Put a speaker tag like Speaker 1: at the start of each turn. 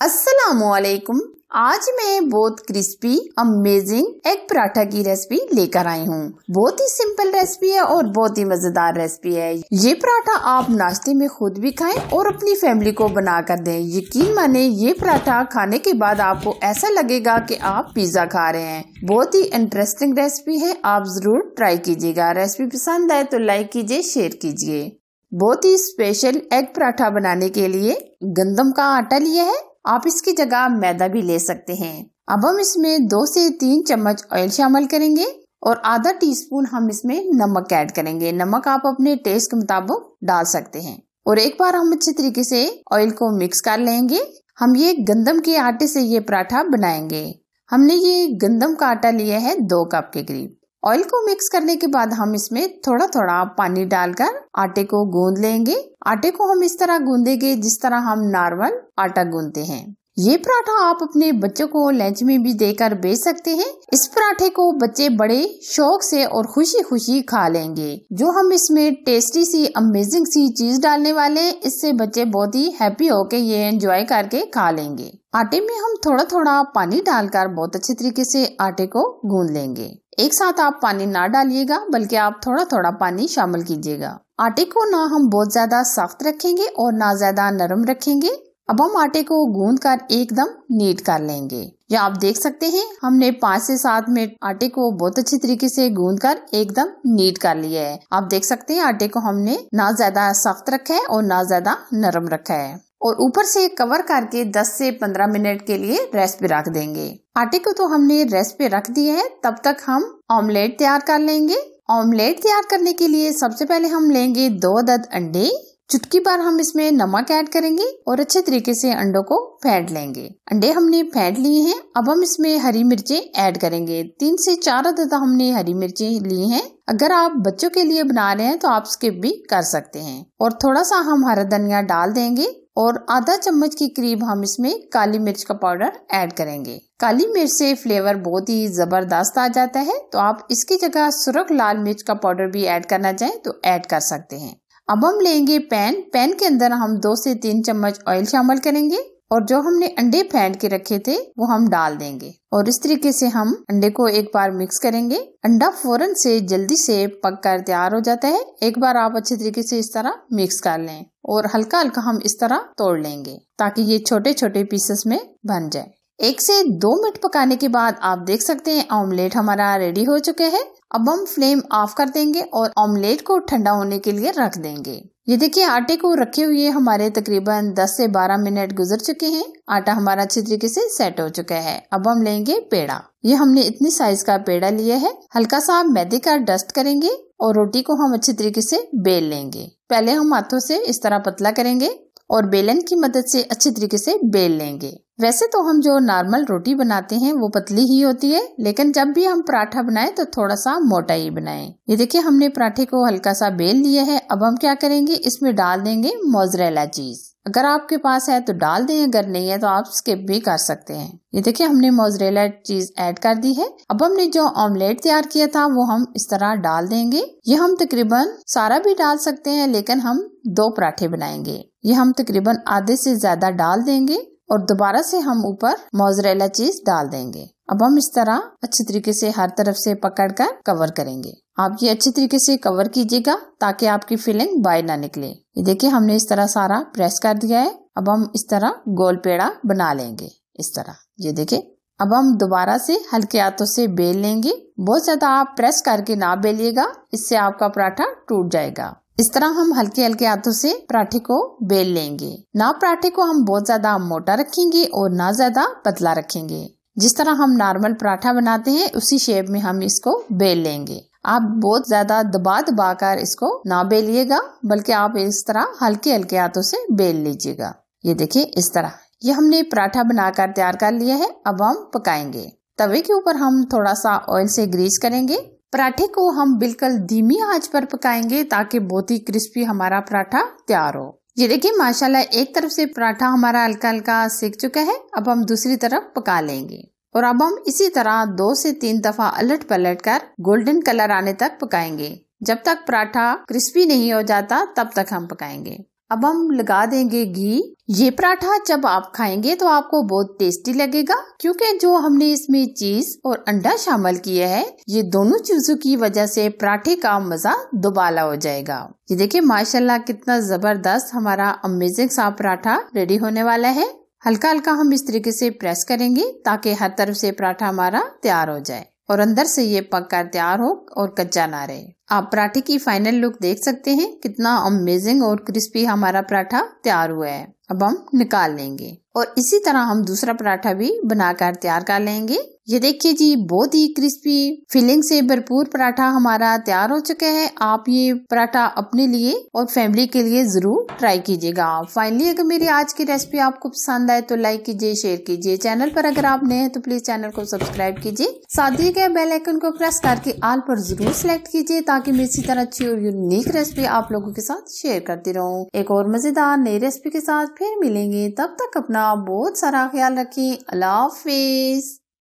Speaker 1: अस्सलामुअलैकुम। आज मैं बहुत क्रिस्पी अमेजिंग एग पराठा की रेसिपी लेकर आई हूँ। बहुत ही सिंपल रेसिपी है और बहुत ही मजेदार रेसिपी है। ये पराठा आप नाश्ते में खुद भी खाएं और अपनी फैमिली को बना कर दें। यकीन माने ये पराठा खाने के बाद आपको ऐसा लगेगा कि आप पिज्जा खा रहे हैं। बहुत ही इंटरेस्टिंग रेसिपी है, आप जरूर ट्राई कीजिएगा। रेसिपी पसंद आए तो लाइक कीजिए, शेयर कीजिए। बहुत ही स्पेशल एग पराठा बनाने के लिए गंदम का आटा लिया है, आप इसकी जगह मैदा भी ले सकते हैं। अब हम इसमें 2 से 3 चम्मच ऑयल शामिल करेंगे और आधा टीस्पून हम इसमें नमक ऐड करेंगे। नमक आप अपने टेस्ट के मुताबिक डाल सकते हैं। और एक बार हम अच्छे तरीके से ऑयल को मिक्स कर लेंगे। हम ये गंदम के आटे से ये पराठा बनाएंगे। हमने ये गंदम का आटा लिया है 2 कप के करीब। ऑयल को मिक्स करने के बाद हम इसमें थोड़ा थोड़ा पानी डालकर आटे को गूंद लेंगे। आटे को हम इस तरह गूंदेंगे जिस तरह हम नॉर्मल आटा गूंदते हैं। ये पराठा आप अपने बच्चों को लंच में भी देकर भेज सकते हैं। इस पराठे को बच्चे बड़े शौक से और खुशी खुशी खा लेंगे। जो हम इसमें टेस्टी सी अमेजिंग सी चीज डालने वाले हैं, इससे बच्चे बहुत ही हैप्पी होके ये एंजॉय करके खा लेंगे। आटे में हम थोड़ा थोड़ा पानी डालकर बहुत अच्छे तरीके से आटे को गूंद लेंगे। एक साथ आप पानी ना डालिएगा, बल्कि आप थोड़ा थोड़ा पानी शामिल कीजिएगा। आटे को ना हम बहुत ज्यादा सख्त रखेंगे और ना ज्यादा नरम रखेंगे। अब हम आटे को गूंद कर एकदम नीट कर लेंगे। ये आप देख सकते हैं, हमने 5 से 7 मिनट आटे को बहुत अच्छी तरीके से गूंद कर एकदम नीट कर लिया है। आप देख सकते हैं आटे को हमने ना ज्यादा सख्त रखा है और ना ज्यादा नरम रखा है। और ऊपर से कवर करके 10 से 15 मिनट के लिए रेस्ट पे रख देंगे। आटे को तो हमने रेस्ट पे रख दिया है, तब तक हम ऑमलेट तैयार कर लेंगे। ऑमलेट तैयार करने के लिए सबसे पहले हम लेंगे 2 अदद अंडे। चुटकी भर हम इसमें नमक ऐड करेंगे और अच्छे तरीके से अंडों को फेंट लेंगे। अंडे हमने फेंट लिए हैं। अब हम इसमें हरी मिर्चें ऐड करेंगे। 3 से 4 अदद हमने हरी मिर्चें ली हैं। अगर आप बच्चों के लिए बना रहे हैं तो आप स्किप भी कर सकते हैं। और थोड़ा सा हम हरा धनिया डाल देंगे और आधा चम्मच के करीब हम इसमें काली मिर्च का पाउडर ऐड करेंगे। काली मिर्च से फ्लेवर बहुत ही जबरदस्त आ जाता है, तो आप इसकी जगह सुर्ख लाल मिर्च का पाउडर भी ऐड करना चाहें तो ऐड कर सकते हैं। अब हम लेंगे पैन के अंदर हम 2 से 3 चम्मच ऑयल शामिल करेंगे और जो हमने अंडे फेंट के रखे थे वो हम डाल देंगे। और इस तरीके से हम अंडे को एक बार मिक्स करेंगे। अंडा फौरन से जल्दी से पक कर तैयार हो जाता है। एक बार आप अच्छे तरीके से इस तरह मिक्स कर लें और हल्का हल्का हम इस तरह तोड़ लेंगे ताकि ये छोटे छोटे पीसेस में बन जाए। 1 से 2 मिनट पकाने के बाद आप देख सकते हैं ऑमलेट हमारा रेडी हो चुका है। अब हम फ्लेम ऑफ कर देंगे और ऑमलेट को ठंडा होने के लिए रख देंगे। ये देखिए आटे को रखे हुए हमारे तकरीबन 10 से 12 मिनट गुजर चुके हैं। आटा हमारा अच्छी तरीके से सेट हो चुका है। अब हम लेंगे पेड़ा। ये हमने इतनी साइज का पेड़ा लिया है। हल्का सा मैदे का डस्ट करेंगे और रोटी को हम अच्छी तरीके से बेल लेंगे। पहले हम हाथों से इस तरह पतला करेंगे और बेलन की मदद से अच्छी तरीके से बेल लेंगे। वैसे तो हम जो नॉर्मल रोटी बनाते हैं वो पतली ही होती है, लेकिन जब भी हम पराठा बनाएं तो थोड़ा सा मोटा ही बनाएं। ये देखिए हमने पराठे को हल्का सा बेल लिया है। अब हम क्या करेंगे, इसमें डाल देंगे मोज़रेला चीज। अगर आपके पास है तो डाल दें, अगर नहीं है तो आप स्किप भी कर सकते हैं। ये देखिए हमने मोज़रेला चीज ऐड कर दी है। अब हमने जो ऑमलेट तैयार किया था वो हम इस तरह डाल देंगे। ये हम तकरीबन सारा भी डाल सकते हैं, लेकिन हम 2 पराठे बनाएंगे। ये हम तकरीबन आधे से ज्यादा डाल देंगे और दोबारा से हम ऊपर मोज़रेला चीज डाल देंगे। अब हम इस तरह अच्छी तरीके से हर तरफ से पकड़कर कवर करेंगे। आप ये अच्छी तरीके से कवर कीजिएगा ताकि आपकी फिलिंग बाहर ना निकले। ये देखिए हमने इस तरह सारा प्रेस कर दिया है। अब हम इस तरह गोल पेड़ा बना लेंगे इस तरह। ये देखिए अब हम दोबारा से हल्के हाथों से बेल लेंगे। बहुत ज्यादा आप प्रेस करके ना बेलिएगा, इससे आपका पराठा टूट जाएगा। इस तरह हम हल्के हल्के हाथों से पराठे को बेल लेंगे। ना पराठे को हम बहुत ज्यादा मोटा रखेंगे और ना ज्यादा पतला रखेंगे। जिस तरह हम नॉर्मल पराठा बनाते हैं उसी शेप में हम इसको बेल लेंगे। आप बहुत ज्यादा दबा कर इसको ना बेलिएगा, बल्कि आप इस तरह हल्के हल्के हाथों से बेल लीजिएगा। ये देखिए इस तरह ये हमने पराठा बनाकर तैयार कर लिया है। अब हम पकाएंगे। तवे के ऊपर हम थोड़ा सा ऑयल से ग्रीस करेंगे। पराठे को हम बिल्कुल धीमी आंच पर पकाएंगे ताकि बहुत ही क्रिस्पी हमारा पराठा तैयार हो। ये देखिए माशाल्लाह एक तरफ से पराठा हमारा हल्का हल्का सिक चुका है। अब हम दूसरी तरफ पका लेंगे और अब हम इसी तरह 2 से 3 दफा अलट पलट कर गोल्डन कलर आने तक पकाएंगे। जब तक पराठा क्रिस्पी नहीं हो जाता तब तक हम पकाएंगे। अब हम लगा देंगे घी। ये पराठा जब आप खाएंगे तो आपको बहुत टेस्टी लगेगा, क्योंकि जो हमने इसमें चीज और अंडा शामिल किया है, ये दोनों चीजों की वजह से पराठे का मजा दुबाला हो जाएगा। ये देखिए माशाल्लाह कितना जबरदस्त हमारा अमेजिंग सा पराठा रेडी होने वाला है। हल्का हल्का हम इस तरीके से प्रेस करेंगे ताकि हर तरफ से पराठा हमारा तैयार हो जाए और अंदर से ये पक कर तैयार हो और कच्चा ना रहे। आप पराठे की फाइनल लुक देख सकते हैं, कितना अमेजिंग और क्रिस्पी हमारा पराठा तैयार हुआ है। अब हम निकाल लेंगे और इसी तरह हम दूसरा पराठा भी बनाकर तैयार कर लेंगे। ये देखिए जी, बहुत ही क्रिस्पी फिलिंग से भरपूर पराठा हमारा तैयार हो चुका है। आप ये पराठा अपने लिए और फैमिली के लिए जरूर ट्राई कीजिएगा। फाइनली अगर मेरी आज की रेसिपी आपको पसंद आए तो लाइक कीजिए, शेयर कीजिए। चैनल पर अगर आप नए हैं तो प्लीज चैनल को सब्सक्राइब कीजिए। साथ ही के बेल आइकन को प्रेस करके ऑल पर जरूर सिलेक्ट कीजिए, ताकि मैं इसी तरह अच्छी और यूनिक रेसिपी आप लोगों के साथ शेयर करती रहूं। एक और मजेदार नई रेसिपी के साथ फिर मिलेंगे, तब तक अपना बहुत सारा ख्याल रखिए। अल्लाह हाफिज।